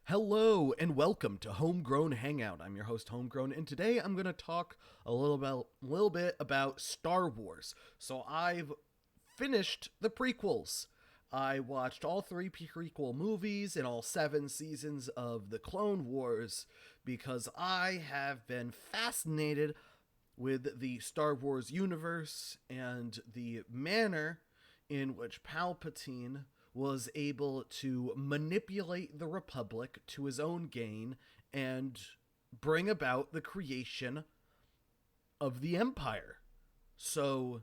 Hello and welcome to Homegrown Hangout. I'm your host Homegrown, and today I'm going to talk a little bit about Star Wars. So I've finished the prequels. I watched all three prequel movies and all 7 seasons of the Clone Wars because I have been fascinated with the Star Wars universe and the manner in which Palpatine was able to manipulate the Republic to his own gain and bring about the creation of the Empire. So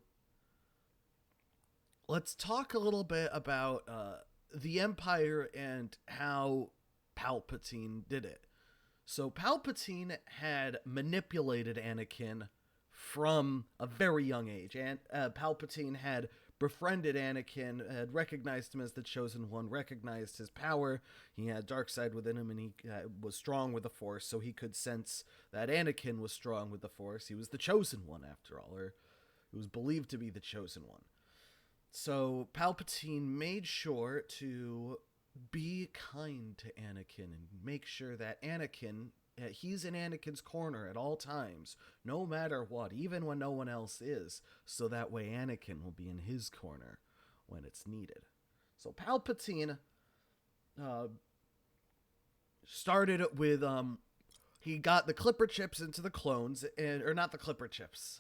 let's talk a little bit about the Empire and how Palpatine did it. So Palpatine had manipulated Anakin from a very young age, and Palpatine had befriended Anakin, had recognized him as the Chosen One, recognized his power. He had dark side within him, and he was strong with the Force, so he could sense that Anakin was strong with the Force. He was the Chosen One, after all, or he was believed to be the Chosen One. So Palpatine made sure to be kind to Anakin and make sure that he's in Anakin's corner at all times, no matter what, even when no one else is, so that way Anakin will be in his corner when it's needed. So Palpatine uh, started with he got the clipper chips into the clones, or not the clipper chips,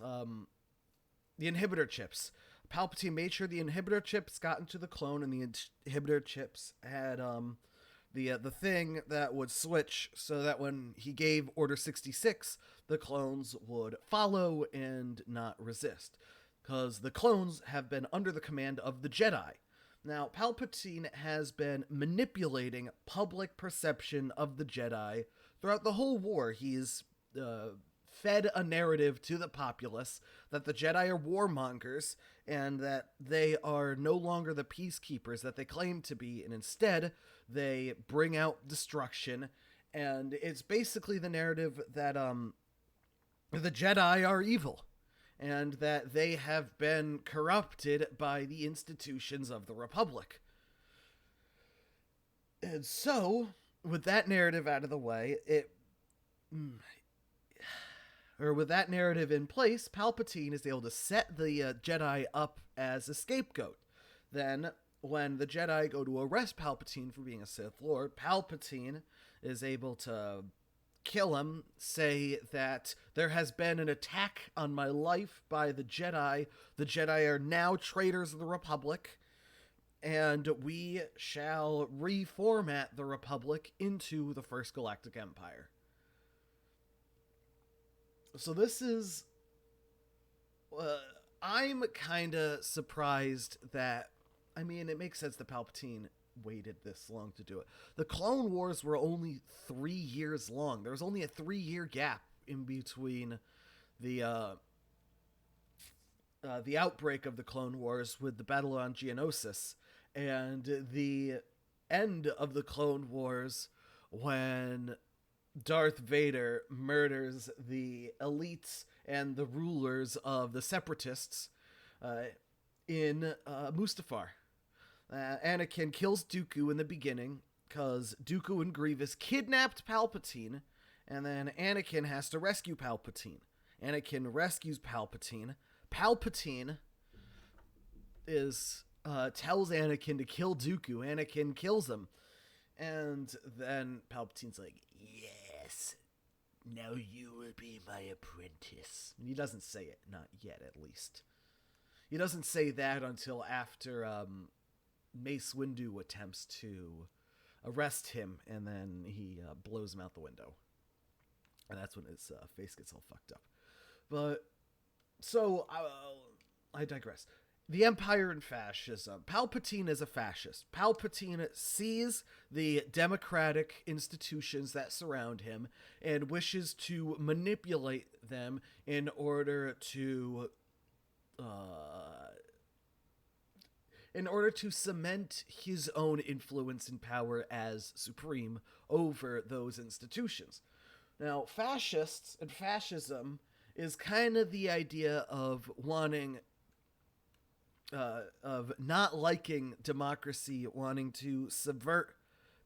the inhibitor chips. Palpatine made sure the inhibitor chips got into the clone, and the inhibitor chips had the thing that would switch so that when he gave Order 66, the clones would follow and not resist, because the clones have been under the command of the Jedi. Now, Palpatine has been manipulating public perception of the Jedi throughout the whole war. He's fed a narrative to the populace that the Jedi are warmongers and that they are no longer the peacekeepers that they claim to be, and instead they bring out destruction. And it's basically the narrative that the Jedi are evil and that they have been corrupted by the institutions of the Republic. And so, with that narrative out of the way, with that narrative in place, Palpatine is able to set the Jedi up as a scapegoat. Then, when the Jedi go to arrest Palpatine for being a Sith Lord, Palpatine is able to kill him, say that there has been an attack on my life by the Jedi. The Jedi are now traitors of the Republic, and we shall reformat the Republic into the First Galactic Empire. So this is... I'm kind of surprised that... I mean, it makes sense that Palpatine waited this long to do it. The Clone Wars were only 3 years long. There was only a 3-year gap in between the outbreak of the Clone Wars with the Battle on Geonosis and the end of the Clone Wars when Darth Vader murders the elites and the rulers of the Separatists in Mustafar. Anakin kills Dooku in the beginning because Dooku and Grievous kidnapped Palpatine, and then Anakin has to rescue Palpatine. Anakin rescues Palpatine. Palpatine tells Anakin to kill Dooku. Anakin kills him. And then Palpatine's like, yes, now you will be my apprentice. And he doesn't say it, not yet at least. He doesn't say that until after Mace Windu attempts to arrest him, and then he blows him out the window. And that's when his face gets all fucked up. But, so, I digress. The Empire and fascism. Palpatine is a fascist. Palpatine sees the democratic institutions that surround him and wishes to manipulate them in order to cement his own influence and power as supreme over those institutions. Now, fascists and fascism is kind of the idea of wanting of not liking democracy, wanting to subvert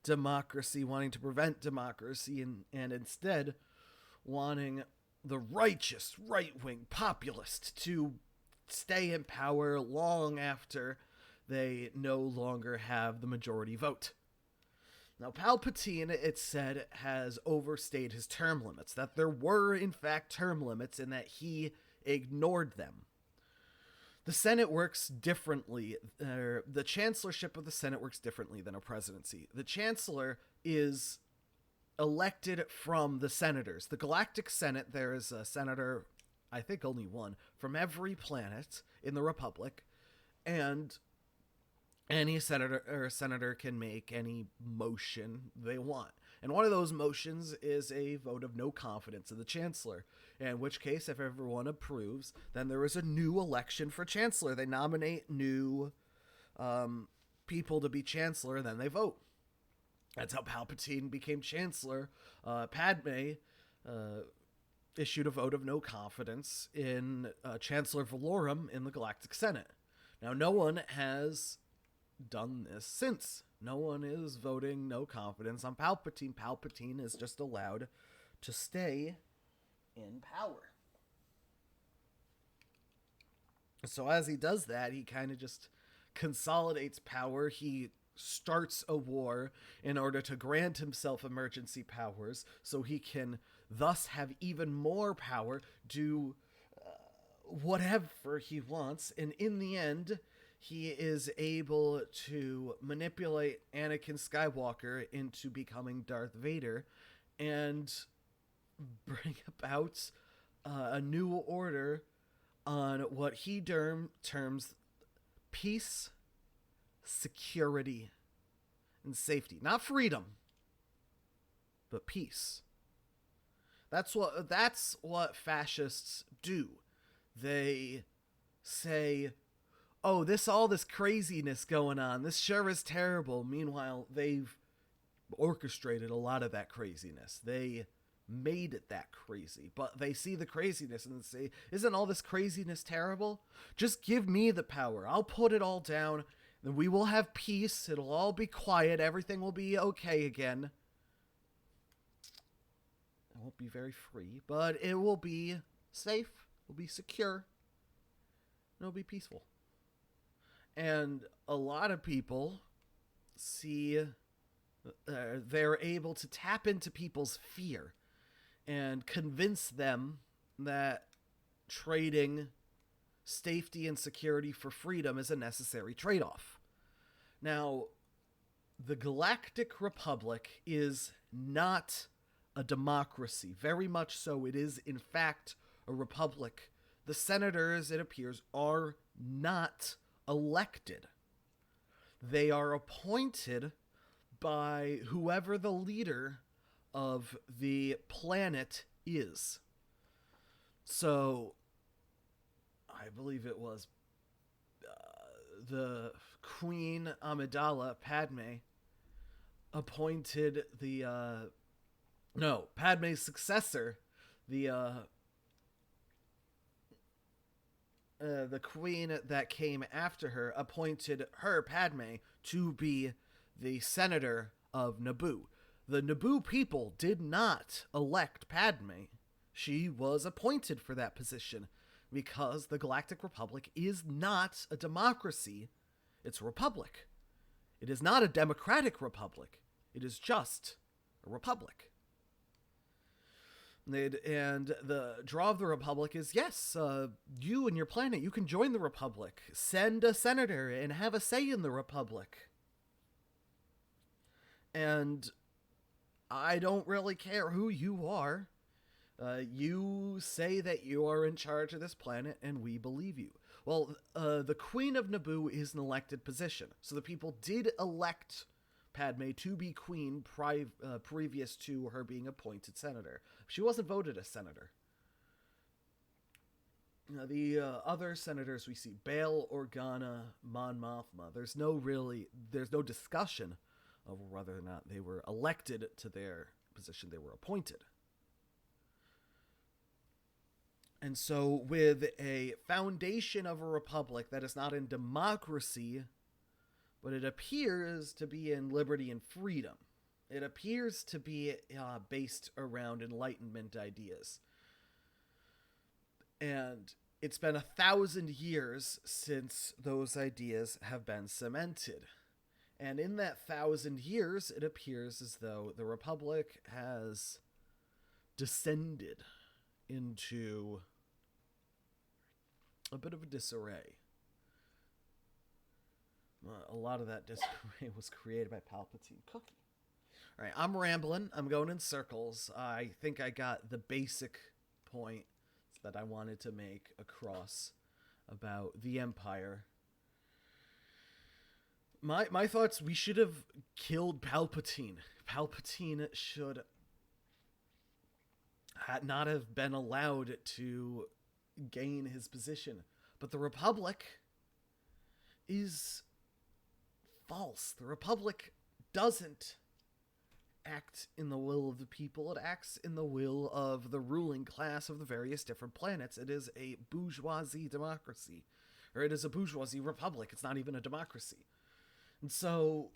democracy, wanting to prevent democracy, and instead wanting the righteous right-wing populist to stay in power long after they no longer have the majority vote. Now, Palpatine, it said, has overstayed his term limits, that there were, in fact, term limits, and that he ignored them. The Senate works differently. The chancellorship of the Senate works differently than a presidency. The chancellor is elected from the senators. The Galactic Senate, there is a senator, I think only one, from every planet in the Republic, and any senator can make any motion they want. And one of those motions is a vote of no confidence in the chancellor, in which case, if everyone approves, then there is a new election for chancellor. They nominate new people to be chancellor, and then they vote. That's how Palpatine became chancellor. Padme issued a vote of no confidence in Chancellor Valorum in the Galactic Senate. Now, no one has done this since. No one is voting no confidence on Palpatine. Palpatine is just allowed to stay in power. So as he does that, he kind of just consolidates power. He starts a war in order to grant himself emergency powers so he can thus have even more power, do whatever he wants, and in the end he is able to manipulate Anakin Skywalker into becoming Darth Vader and bring about a new order on what he terms peace, security, and safety. Not freedom, but peace. That's what fascists do. They say, oh, all this craziness going on, this sure is terrible. Meanwhile, they've orchestrated a lot of that craziness. They made it that crazy, but they see the craziness and say, isn't all this craziness terrible? Just give me the power. I'll put it all down, and we will have peace. It'll all be quiet. Everything will be okay again. It won't be very free, but it will be safe. It'll be secure. It'll be peaceful. And a lot of people see they're able to tap into people's fear and convince them that trading safety and security for freedom is a necessary trade-off. Now, the Galactic Republic is not a democracy. Very much so, it is, in fact, a republic. The senators, it appears, are not elected. They are appointed by whoever the leader of the planet is. So, I believe it was the Queen Amidala, Padme, appointed Padme's successor, the queen that came after her, appointed her, Padme, to be the senator of Naboo. The Naboo people did not elect Padme. She was appointed for that position because the Galactic Republic is not a democracy. It's a republic. It is not a democratic republic. It is just a republic. And the draw of the Republic is, yes, you and your planet, you can join the Republic. Send a senator and have a say in the Republic. And I don't really care who you are. You say that you are in charge of this planet, and we believe you. Well, the Queen of Naboo is an elected position. So the people did elect Padme to be queen previous to her being appointed senator. She wasn't voted as senator. The other senators we see, Bail Organa, Mon Mothma, there's no discussion of whether or not they were elected to their position. They were appointed. And so with a foundation of a republic that is not in democracy, but it appears to be in liberty and freedom. It appears to be based around Enlightenment ideas. And it's been 1,000 years since those ideas have been cemented. And in that 1,000 years, it appears as though the Republic has descended into a bit of a disarray. A lot of that disarray was created by Palpatine Cookie. All right, I'm rambling. I'm going in circles. I think I got the basic point that I wanted to make across about the Empire. My thoughts, we should have killed Palpatine. Palpatine should not have been allowed to gain his position. But the Republic is false. The Republic doesn't act in the will of the people. It acts in the will of the ruling class of the various different planets. It is a bourgeoisie democracy. Or it is a bourgeoisie republic. It's not even a democracy. And so,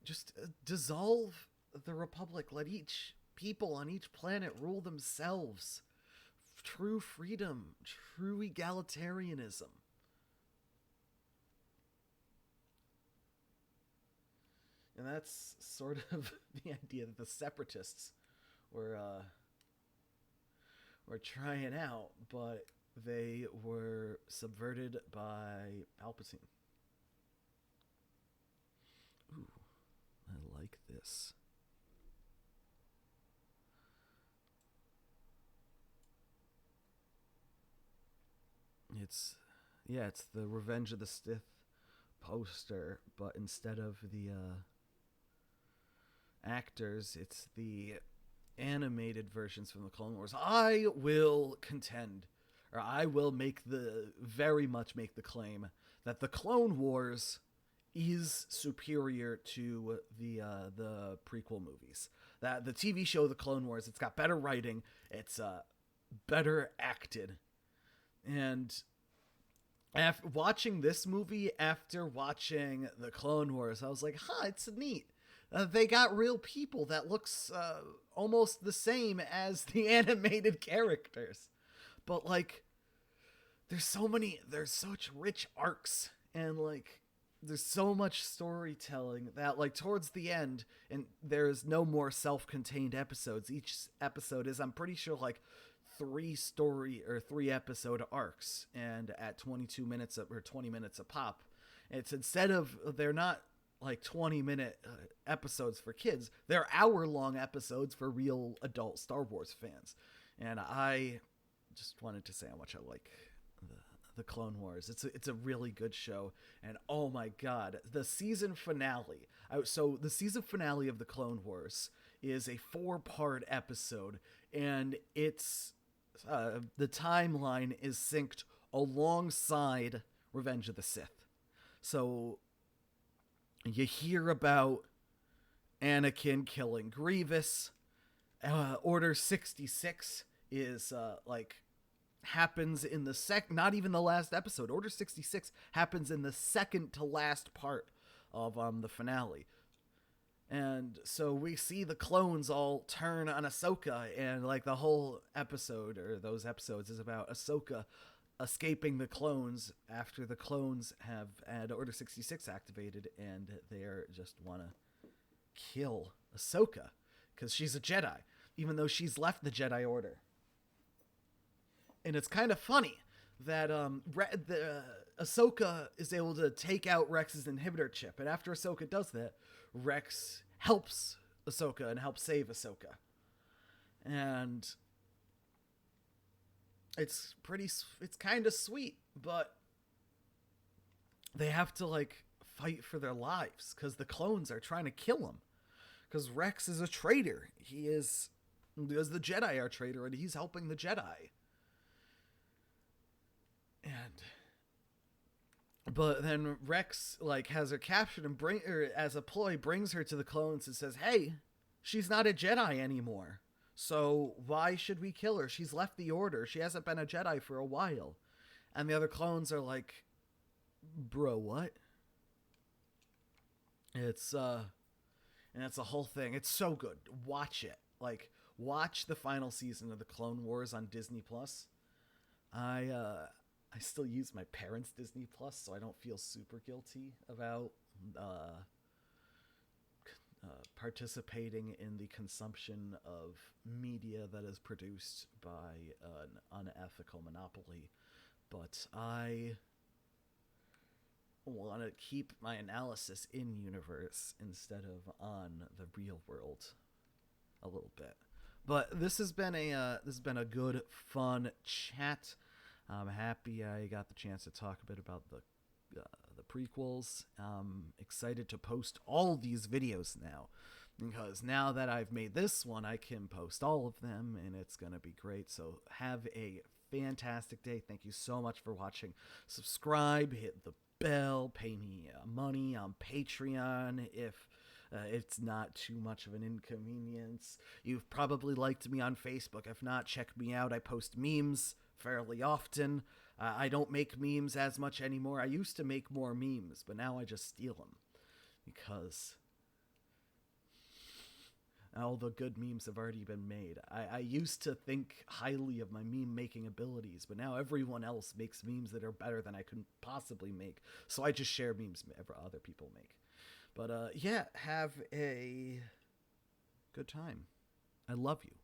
just dissolve the Republic. Let each people on each planet rule themselves. True freedom. True egalitarianism. And that's sort of the idea that the separatists were trying out, but they were subverted by Palpatine. Ooh, I like this. It's the Revenge of the Sith poster, but instead of the actors, it's the animated versions from the Clone Wars. I will contend, or I will very much make the claim that the Clone Wars is superior to the prequel movies. That the TV show The Clone Wars, it's got better writing, it's better acted, and after watching this movie, after watching The Clone Wars, I was like, it's neat. They got real people that looks almost the same as the animated characters. But, like, there's such rich arcs, and, like, there's so much storytelling that, like, towards the end, and there's no more self-contained episodes. Each episode is, I'm pretty sure, like, 3 episode arcs, and at 22 minutes or 20 minutes a pop. It's they're not like 20-minute episodes for kids. They're hour-long episodes for real adult Star Wars fans. And I just wanted to say how much I like the Clone Wars. It's a really good show. And oh my god, the season finale. So the season finale of the Clone Wars is a 4-part episode, and it's the timeline is synced alongside Revenge of the Sith. So you hear about Anakin killing Grievous. Order 66 is happens in the not even the last episode. Order 66 happens in the second to last part of the finale. And so we see the clones all turn on Ahsoka, and like the whole episode, or those episodes, is about Ahsoka escaping the clones after the clones have had Order 66 activated, and they just want to kill Ahsoka because she's a Jedi, even though she's left the Jedi Order. And it's kind of funny that Ahsoka is able to take out Rex's inhibitor chip, and after Ahsoka does that, Rex helps Ahsoka and helps save Ahsoka. And it's kind of sweet, but they have to like fight for their lives because the clones are trying to kill him. Because Rex is a traitor. Because the Jedi are a traitor, and he's helping the Jedi. But then Rex has her captured and as a ploy brings her to the clones and says, "Hey, she's not a Jedi anymore. So why should we kill her? She's left the Order. She hasn't been a Jedi for a while." And the other clones are like, "Bro, what?" It's and it's a whole thing. It's so good. Watch it. Like, watch the final season of the Clone Wars on Disney Plus. I still use my parents' Disney Plus, so I don't feel super guilty about participating in the consumption of media that is produced by an unethical monopoly. But I want to keep my analysis in universe instead of on the real world a little bit. But this has been a good, fun chat. I'm happy I got the chance to talk a bit about the prequels. I'm excited to post all these videos now, because now that I've made this one, I can post all of them, and it's gonna be great. So have a fantastic day. Thank you so much for watching. Subscribe, hit the bell, pay me money on Patreon if it's not too much of an inconvenience. You've probably liked me on Facebook. If not, check me out. I post memes fairly often. I don't make memes as much anymore. I used to make more memes, but now I just steal them, because all the good memes have already been made. I used to think highly of my meme making abilities, but now everyone else makes memes that are better than I could possibly make, so I just share memes other people make. But yeah, have a good time. I love you.